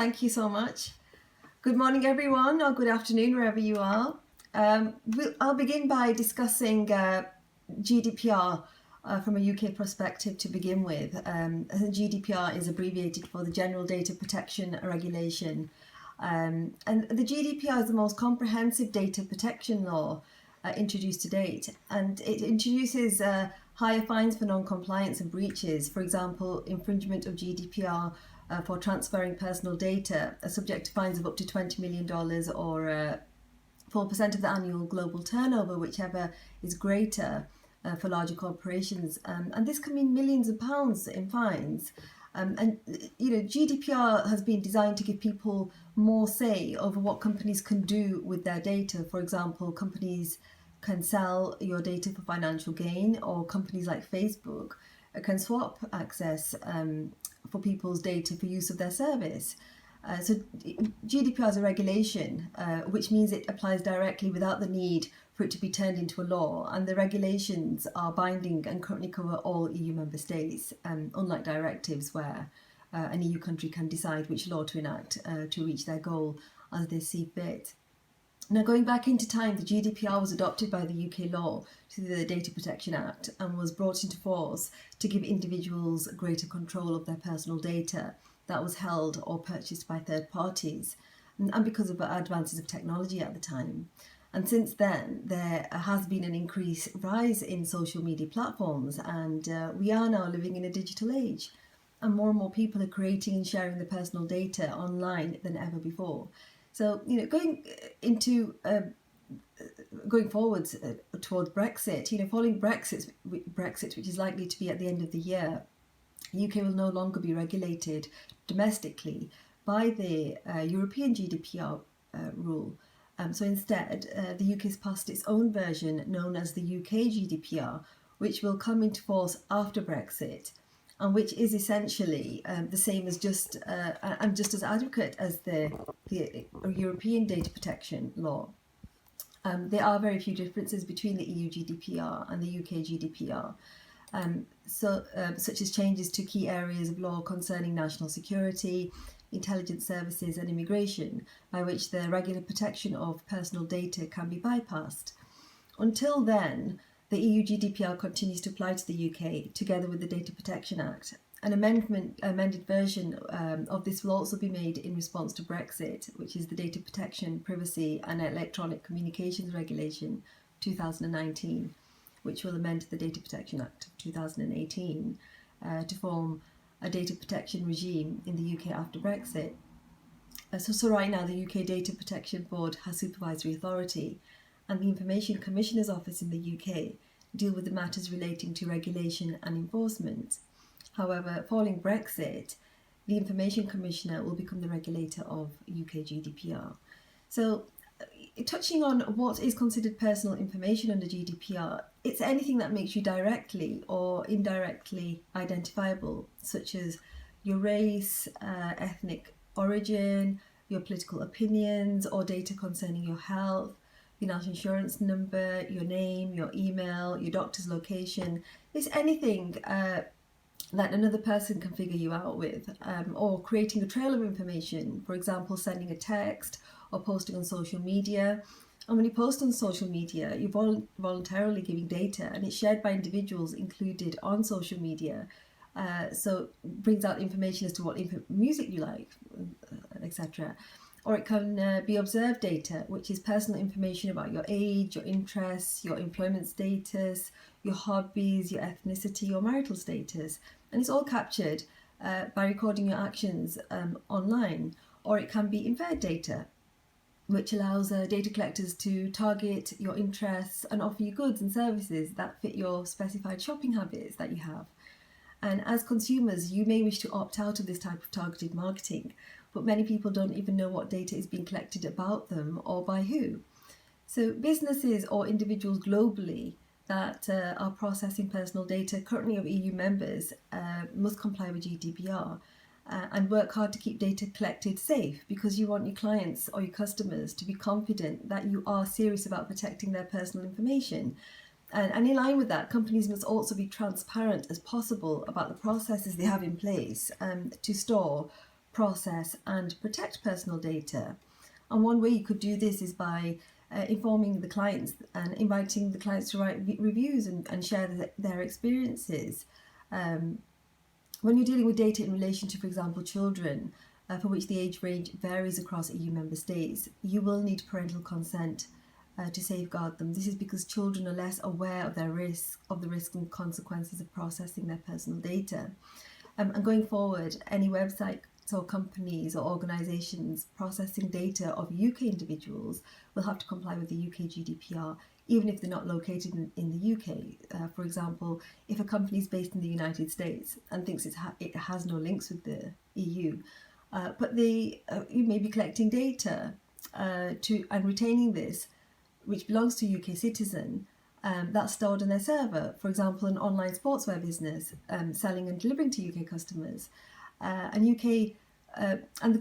Thank you so much. Good morning, everyone, or good afternoon, wherever you are. I'll begin by discussing GDPR from a UK perspective to begin with. GDPR is abbreviated for the General Data Protection Regulation. And the GDPR is the most comprehensive data protection law introduced to date, and it introduces higher fines for non-compliance and breaches. For example, infringement of GDPR for transferring personal data are subject to fines of up to $20 million or 4% of the annual global turnover, whichever is greater for larger corporations. And this can mean millions of pounds in fines. And GDPR has been designed to give people more say over what companies can do with their data. For example, companies can sell your data for financial gain, or companies like Facebook can swap access for people's data for use of their service. So GDPR is a regulation, which means it applies directly without the need for it to be turned into a law, and the regulations are binding and currently cover all EU member states, unlike directives where an EU country can decide which law to enact to reach their goal as they see fit. Now, going back into time, the GDPR was adopted by the UK law through the Data Protection Act and was brought into force to give individuals greater control of their personal data that was held or purchased by third parties, and because of advances of technology at the time. And since then, there has been an increased rise in social media platforms, and we are now living in a digital age. And more people are creating and sharing their personal data online than ever before. So, going forwards towards Brexit, following Brexit, which is likely to be at the end of the year, the UK will no longer be regulated domestically by the European GDPR rule. So instead, the UK has passed its own version known as the UK GDPR, which will come into force after Brexit, and which is essentially the same as just as adequate as the European data protection law. There are very few differences between the EU GDPR and the UK GDPR. Such as changes to key areas of law concerning national security, intelligence services and immigration, by which the regular protection of personal data can be bypassed. Until then, the EU GDPR continues to apply to the UK together with the Data Protection Act. An amended version of this will also be made in response to Brexit, which is the Data Protection, Privacy and Electronic Communications Regulation 2019. Which will amend the Data Protection Act of 2018 to form a data protection regime in the UK after Brexit. So right now the UK Data Protection Board has supervisory authority, and the Information Commissioner's Office in the UK deal with the matters relating to regulation and enforcement. However, following Brexit, the Information Commissioner will become the regulator of UK GDPR. So, touching on what is considered personal information under GDPR, it's anything that makes you directly or indirectly identifiable, such as your race, ethnic origin, your political opinions, or data concerning your health, your national insurance number, your name, your email, your doctor's location. It's anything that another person can figure you out with, or creating a trail of information, for example, sending a text or posting on social media. And when you post on social media, you're voluntarily giving data, and it's shared by individuals included on social media. So it brings out information as to what music you like, etc. Or it can be observed data, which is personal information about your age, your interests, your employment status, your hobbies, your ethnicity, your marital status. And it's all captured by recording your actions online. Or it can be inferred data, which allows data collectors to target your interests and offer you goods and services that fit your specified shopping habits that you have. And as consumers, you may wish to opt out of this type of targeted marketing, but many people don't even know what data is being collected about them or by who. So businesses or individuals globally that are processing personal data currently of EU members must comply with GDPR. And work hard to keep data collected safe, because you want your clients or your customers to be confident that you are serious about protecting their personal information. And in line with that, companies must also be transparent as possible about the processes they have in place to store, process and protect personal data. And one way you could do this is by informing the clients and inviting the clients to write reviews and share their experiences. When you're dealing with data in relation to, for example, children, for which the age range varies across EU member states, you will need parental consent to safeguard them. This is because children are less aware of the risks and consequences of processing their personal data. And going forward, any websites or companies or organisations processing data of UK individuals will have to comply with the UK GDPR, even if they're not located in the UK. For example, if a company is based in the United States and thinks it has no links with the EU, but you may be collecting data and retaining this, which belongs to a UK citizen, that's stored on their server. For example, an online sportswear business selling and delivering to UK customers, and the